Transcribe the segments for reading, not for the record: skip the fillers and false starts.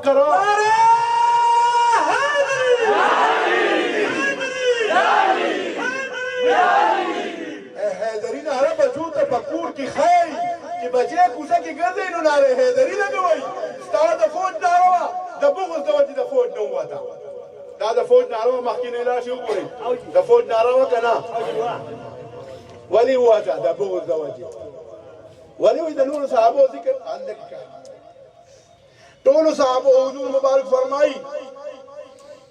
وکړه. حیدري ناره بچو ته په کور کې ښایي چې بچی کوڅه کې ګرځئ نو ناره حیدري لګوئ. ستا د فوج ناره وه د بغض د وجې د فوج نه ووته. دا د فوج ناره وه مخکې راشي وګورئ د فوج ناره وه که نه ولې ووته د بغض د وجې. ولې وایي د نورو صحابو ذکر ټولو صحابو حضور مبارک فرمایي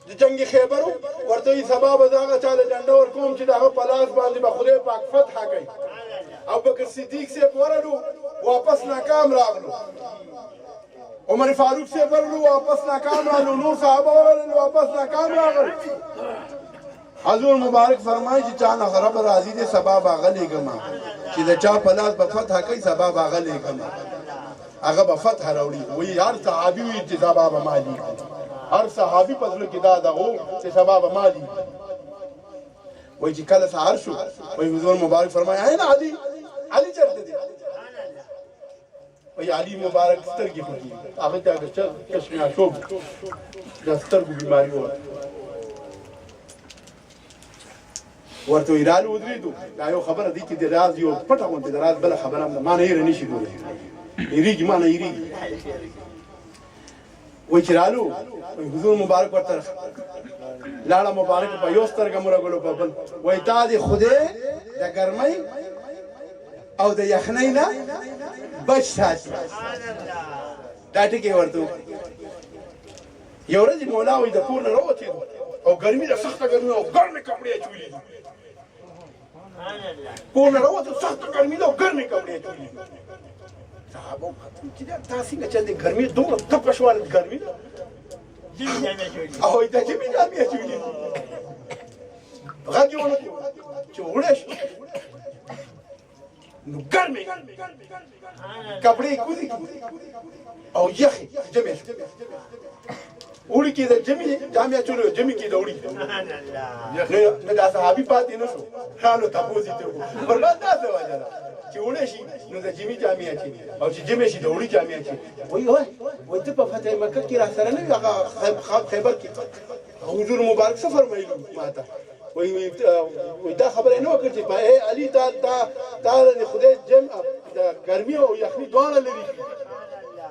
د جنگ خیبر ورته وایي سبا به زه هغه چا له ډنډه ورکوم چې د هغه په لاس باندې به خدای پاک فتحه کوي. ابوبکر صدیق صاحب ورغلو واپس ناکام راغلو. عمر فاروق صاحب ورغلو واپس ناکام راغلو. نور صحابه ورغلو واپس ناکام راغلو. حضور مبارک فرمایي چې چا نه رب راضي دی سبا به هغه لېږم چې د چا په لاس به فتحه کوي سبا به هغه لېږم هغه به فتحه راوړي. وایي هر صحابي وایي چې سبا به ما لیږي. هر صحابي په زړه کې دا دغه چې سبا به ما لیږي. وایي چې کله سهار شو وایي حضور مبارک فرمایي عین علي علي چېرته دی؟ وایي علي مبارک سترګې پټې هغه ته کشمیاشوب د سترګو بیماري وه. ورته وایي رالو ودرېدو دا یو خبره دی چې د راز یو پټه غوندې د راز بله خبره هم ده ما نه هېره نه شي کولی هېرېږي ما نه هېرېږي. وایي چې رالو حضور مبارک ورته لاړه مبارک په یو سترګه مرغلو په بل وایي دا د خدای د ګرمۍ او د یخنۍ نه بچ ساتي. دا ټکي ورته یو ورځ مولا وایي د کور نه راوتېدو او ګرمي ده سخته ګرمي او ګرمې کپړې اچولي دي. کور نه راوتو سخته ګرمي ده او ګرمې کپړې اچولي دي. صحابو چې دا څنګه چل دی ګرمي دومره تپه شوه ګرمي ده او د ژمي جامې اچولي دي. غږ یې ونه کړو چې وړه شو نو ګرمې کپړې یې کوزې او یخې ژمی شو. اوړي کې د ژمي جامې اچولې ژمي کې د اوړي نو دا صحابي پاتې نه شو. حالو تپوس یې ته وکړو برباد داسې وجه ده چې اوړی شي نو د ژمي جامې اچوي او چې ژمی شي د اوړي جامې اچوي. وایي ته په فتح مکه کې راسره نه وي هغه خیبر کې حضور مبارک څه فرمایلي ما ته؟ وایي دا خبره یې نه وکړه چې علي تا د خدای جمع د ګرمي او یخني دواړه لري.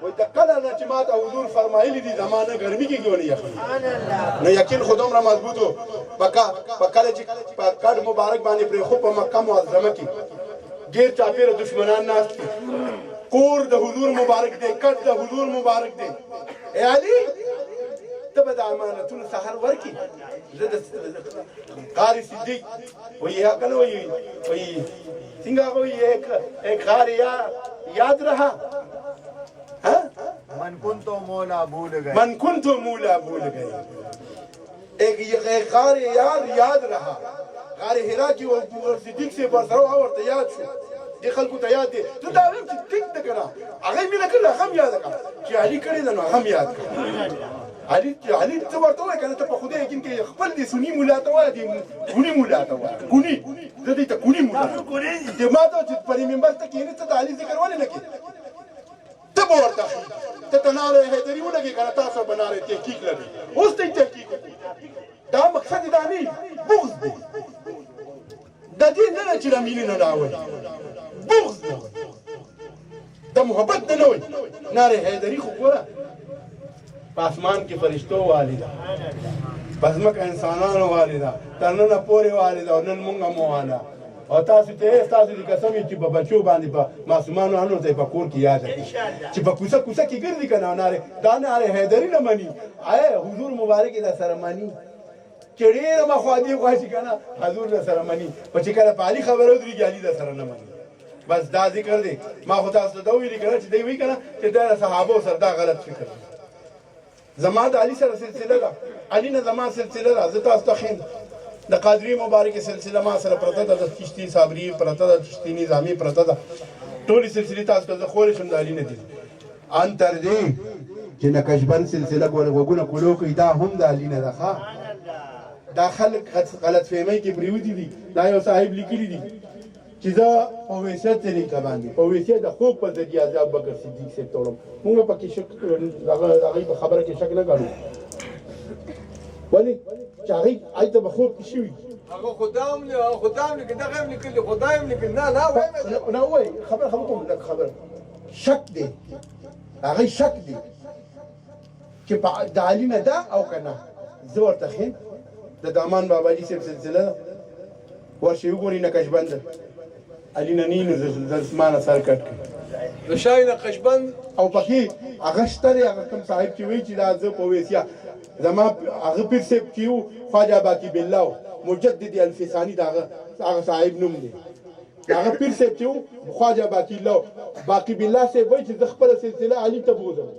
وایي د کله نه چې ما ته حضور فرمایلي دي زما نه ګرمي کېږي او نه یخني. نو یقین خو دومره مضبوط و په کله چې په کډ مبارک باندې پرېښو په مکه معظمه کې ډېر چاپېره دشمنان ناست دي. کور د حضور مبارک دی کټ د حضور مبارک دی. ای علي ته به د امانتونو سهار ورکړي. زه د قاري صدیق وایي کله وایي څنګه هغه وایي ایک قاري یاد رها من کنتو مولا بھول گئے من کنتو مولا بھول گئے. ایک قاري یاد رها غار حرا کې ابوبکر صدیق سے ورسره ورته یاد شو. دې خلکو ته یاد دی ته دا وایم چې ټیک ده که نه هغه یې مینه کړې هغه هم یاده کړه چې علي کړې ده نو هغه هم یاد کړه. علي ته ورته وایه که نه ته په خدای یقین کې خپل دې سني مولا ته وایه دې ګوني مولا ته وایه ګوني زه دې ته ګوني مولا دې ما ته چې په دې منبر ته کښېنې ته د علي ذکر ولې نه کوې؟ ته به ورته ته ته ناره حیدري ولګې که نه تاسو به ناره تحقیق لګوي. اوس ته یې تحقیق وکړي. دا مقصد دا نه بغض دی د دې نه ده چې د مینې نه راوړي بغض دی د محبت نه نه وایي. ناره حیدري خو ګوره په اسمان کې فرشتو والي ده په ځمکه انسانانو والي ده تر ننه پورې والي ده او نن مونږ هم واله او تاسو ته ستاسو دې قسم وي چې په بچو باندې په ماسومانو هنو ته په کور کې یاد کړي چې په کوڅه کوڅه کې ګرځي که نه ناره دا ناره حیدري نه مني حضور مبارک یې سره مني چې ډېره مخوادي غواړي که نه حضور له سره مني په چې کله په علي خبره ودرېږي علي له سره نه مني. بس دا ذکر دی ما خو تاسو ته دا ویلي که نه چې دی وایي که نه چې دا د صحابو سره دا غلط فکر دی. زما د علي سره سلسله ده علي نه زما سلسله ده. زه تاسو ته ښیم د قادري مبارکې سلسله ما سره پرته ده د چشتي صابري پرته ده چشتي نظامي پرته ده ټولې سلسلې تاسو ته زه خولی شم د علي نه دي ان تر دې چې نقشبند سلسله ګوره غوږونه کولو کوي دا هم د علي نه ده. دا خلک غلط فهمۍ کې پرېوتي دي. دا یو صاحب لیکلي دي چې زه په ویسه طریقه باندې په ویسه د خوب په ذریعه د ابوبکر صدیق صاحب ته وړم موږ پکې شک هغې په خبره کې شک نه کوو ولې چې هغې ته به خوب کې شوي هغه خدام لیکي دغه هم لیکلي خدای هم لیکلي نه نه وایي خبره کوم لږ خبره شک دی هغې شک دی چې د علي نه ده او که نه زه ورته ښیم د دامان باباجي صاحب سلسله ده ورشئ وګورئ نقشبند علي نه نی نو زما نه سر کټ کړي د شای نقشبند او پکې هغه شته دی هغه کوم صاحب چې وایي چې دا زه په ویسیا زما هغه پیر صاحب چې وو خواجه باقي بالله مجدد الفساني د هغه صاحب نوم دی هغه پیر صاحب چې وو خواجه باقي بالله صاحب وایي چې زه خپله سلسله علي ته بوځم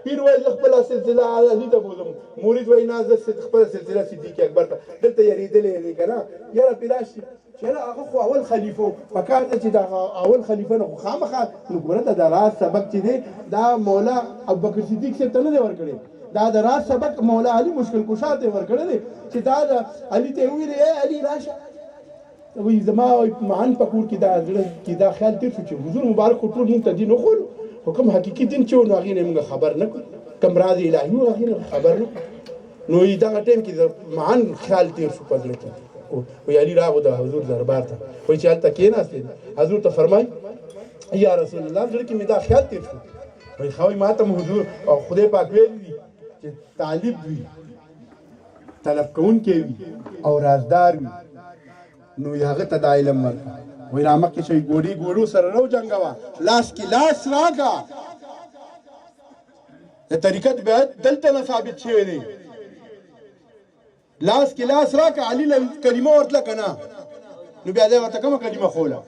پیر وایي زه خپله سلسله علي ته بوځم مرید وایي نه زه خپله سلسله صدیق اکبر ته دلته یېرېدلی دی که نه یاره پې راشي چې هغه خو اول خلیفه و په کار ده چې د اول خلیفه نه خو خامخا نو ګوره د راز سبق چې دی دا مولا ابوبکر صدیق صاحب ته نه دی ورکړی دا د راز سبق مولا علي مشکل کشا ته ورکړی دی چې دا د علي ته یې وویلې ای علي راشه وایي زما معن په کور کې دا زړه کې دا خیال تېر شو چې حضور مبارک خو ټول مونږ ته دین وښولو خو کوم حقیقي دین چې و نو هغې نه موږ خبر نه کړو کوم راز الهي و هغې نه خبر نه کړو نو دغه ټایم کې د معن خیال تېر شو په زړه کې وی علي راغو د حضور دربار ته وایي چې هلته کېناست حضور ته فرمایي یا رسول الله زړه کې مې دا خیال تېر شو وایي ښه وایي ما ته حضور او خدای پاک ویلي دي چې طالب وي طلب کوونکی وي او رازدار وي نو هغه ته دا علم ورکړه وایي را مخکې شئ ګوډي ګوډو سره نه وجنګوه لاس کې لاس راکړه د طریقت باید دلته نه ثابت شوی دی لاس کې لاس راکړه علي له کلمه ورتله که نه نو بیا دی ورته کومه کلمه خوله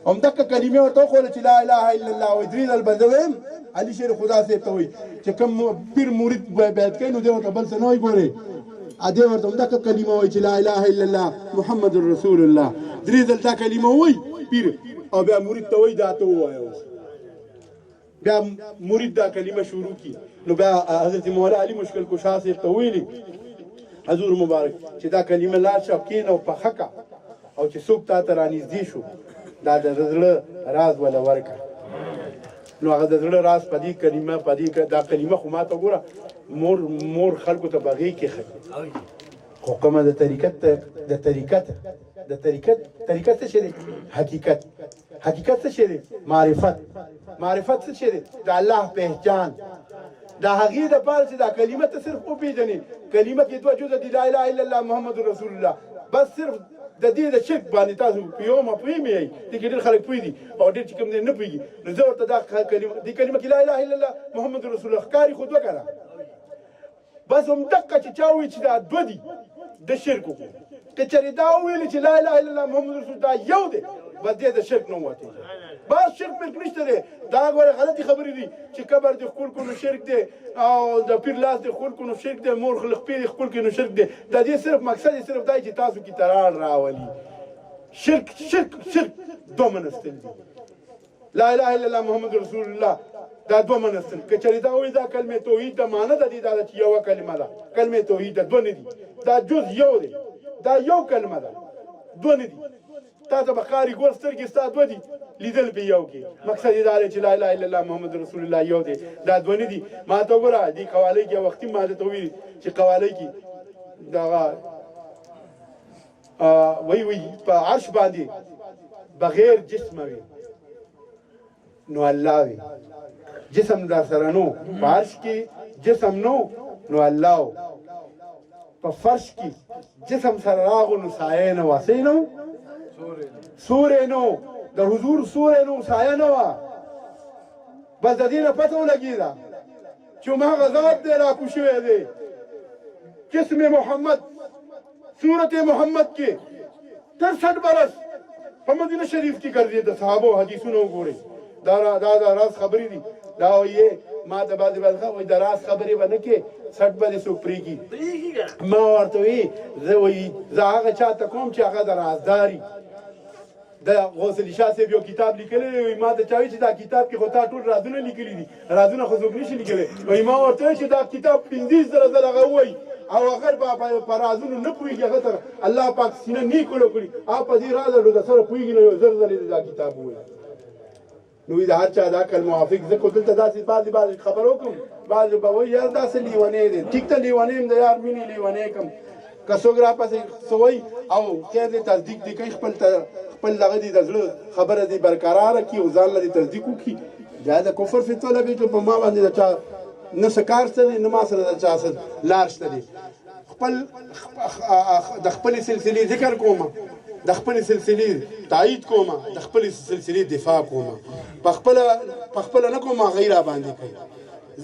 همدغه کلمې ورته وښوله چې لا اله الا الله وایي درې ځل به زه ویم علي شیر خدا صاحب ته وایي چې کوم پیر مرید بیعت کوي نو دی ورته بل څه نه وایي ګورې دی ورته همدغه کلمه وایي چې لا اله الا الله محمد رسول الله درې ځل دا کلمه وایي پیر او بیا مرید ته وایي دا ته ووایه اوس بیا مرید دا کلمه شروع کړي نو بیا حضرت مولا علي مشکل کشا صاحب ته ویلي حضور مبارک چې دا کلمه لاړ شه کښېنه او پخه کړه او چې څوک تا ته رانږدې شو دا د زړه راز وله ورکړه نو هغه د زړه راز په دې کلمه دا کلمه خو ما ته ګوره مور خلکو ته بغې کېښه خو کومه د طریقت څه شی دی حقیقت څه شی دی معرفت څه شی دی د الله پہچان دا هغې دپاره چې دا کلمه ته صرف وپېژنې کلمه کې دوه جزه دي لا اله الا الله محمد رسول الله بس صرف د دې د شرک باندې تاسو پوهیږئ دې کې ډېر خلک پوهېږي او ډېر چې کوم دی نه پوهېږي نو زه ورته دا دې کلمه کې لا اله الا الله محمد رسول الله ښکاري خو دوه که نه بس همدقه چې چا ووایي چې دا دوه دي د شرکو که چېرې دا وویلې چې لا اله الا الله محمد رسول دا یو دی بس دې د شرک نه ووتې بس شرک ملک نشته دی دا ګوره غلطې خبرې دي چې قبر دې ښکل کړو نو شرک دی او د پیر لاس دې ښکل کړو نو شرک دی مور خپې دې ښکل کړي نو شرک دی د دې صرف مقصد یې صرف دی چې تاسو کې ترار راولي شرک دوه منستل دي لا اله الا الله محمد رسول الله دا دوه منستل که چېرې دا وایي دا کلمې توحید د معنه د دې دا ده چې یوه کلمه ده کلمې توحید ده دوه نه دي دا جز یو دی دا یو کلمه ده دوه نه دي تا ته به ښکاري ګور سترګې ستا دوه دي لیدل په یو کې مقصد یې دا دی چې لا اله الا الله محمد رسول الله یو دی دا دوه نه دي ما ته وګوره دې قوالۍ کې وختي ما ته ویلي چې قوالۍ کې دغه وی په عرش باندې بغیر جسمه وي نو الله وي جسم در سره نو په عرش کې جسم نو نو الله په فرش کې جسم سره راغو نو سایه نه وه څه نه و سوری نو د حضور سوری نو سایه نه وه بس د دې نه پته ولګېده چې هماغه ذات دی راکوز شوی دی جسم محمد صورت محمد کې تر 60 برس په مدینه شریف کې ګرځېده صحابو حدیثونه وګورئ دا راز خبرې دي دا وایي ما د بعضې وایي د راز خبرې به نه کې 60 به دې څوک پرېږي ما ورته وایي زه هغه چا ته کوم چې هغه د رازداري د غوث علي شاه صاحب یو کتاب لیکلی دی ما ته چا وایي چې دا کتاب کې خو تا ټول رازونه لیکلي دي رازونه خو څوک نشي لیکلی وایي ما ورته وایي چې دا کتاب 50 زره ځله هغه ووایي او اگر په رازونو نه پوهېږي هغه ته الله پاک سینه نیک ولکړي هغه په دې راز د سره پوهېږي نو یو زر ځلې دا کتاب ووایي نو د هر چا د عقل موافق زه خو دلته داسې بعضې خبر وکړم بعضې به وایي یار داسې لیونی دی ټیک ته لیونی یم د یار مینې لیونی کړم که څوک راپسې څه وایي او خیر دی تصدیق دی کوي خپل دغه دی د زړه خبره دی برقراره کړي او ځان له دې تصدیق وکړي بیا د کفر فتوه لګوي چې په ما باندې د چا نه څه کار شته دی نه ما سره د چا څه لار شته دی د خپلې سلسلې ذکر کومه د خپلې سلسلې تایید کومه د خپلې سلسلې دفاع کومه په خپله نه کومه هغوی را باندې کوي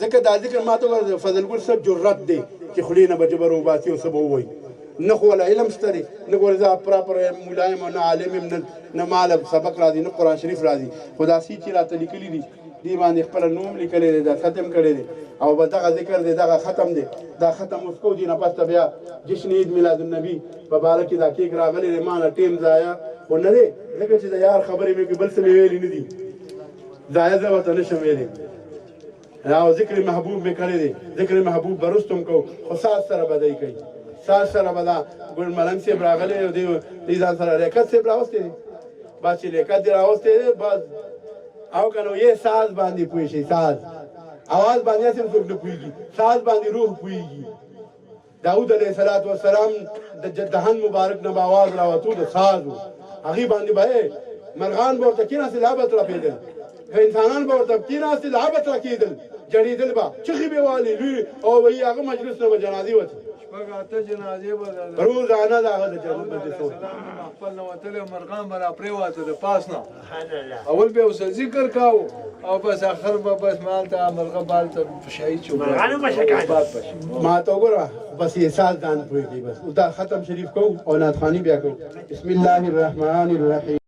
ځکه دا ذکر ما ته فضلګل صاحب جرأت دی چې خولې نه به جبر وباسي او څه به ووایي نه خو ولا علم شته دی نه خو زه پراپر مولا یم نه عالم یم نه ماله سبق راځي نه قرآن شریف راځي خو داسې چې راته لیکلي دي دې باندې خپله نوم لیکلی دی دا ختم کړی دی او به دغه ذکر دی دغه ختم دی دا ختم اوس کوو دي نه پس ته بیا جشن عید میلاد النبي په باره کې دا کیک راغلی دی ما نه ټیم ضایع خو نه دی ځکه چې د یار خبرې مې بل څه مې ویلي نه دي ضایع زه ورته نه شم ویلی او ذکر محبوب مې کړی دی ذکر محبوب به رستم کوو خو ساز سره به دی کوي ساز سره به دا ګل ملنګ صاحب راغلی او دی ځان سره لیاقت صاحب راوستی دی بس چې لیاقت دې راوستی دی بس او که نو یې ساز باندې پوه شي ساز اواز باندې هسې څوک نه پوهېږي ساز باندې روح پوهېږي داود علیه السلام د دهن مبارک نه به اواز راوتو د ساز و هغې باندې به مرغان به ورته کېناستې لا به تړپېدل که انسانان به ورته کېناستې لا به تړکېدل جړېدل به چغې به والې لوی او وایي هغه مجلس نه به جنازې وتې روزانه د هغه د جنت مجلس خپل نه وتلی مرغان به را پرېواته د پاس نه اول به یې ورسره ذکر کاوه او بس اخر به بس مالته مرغه بالته شهید شو ما ته وګوره بس یې ساز ځان پوهېږي بس دا ختم شریف کوو او نعت خواني بیا کوو بسم الله الرحمن الرحیم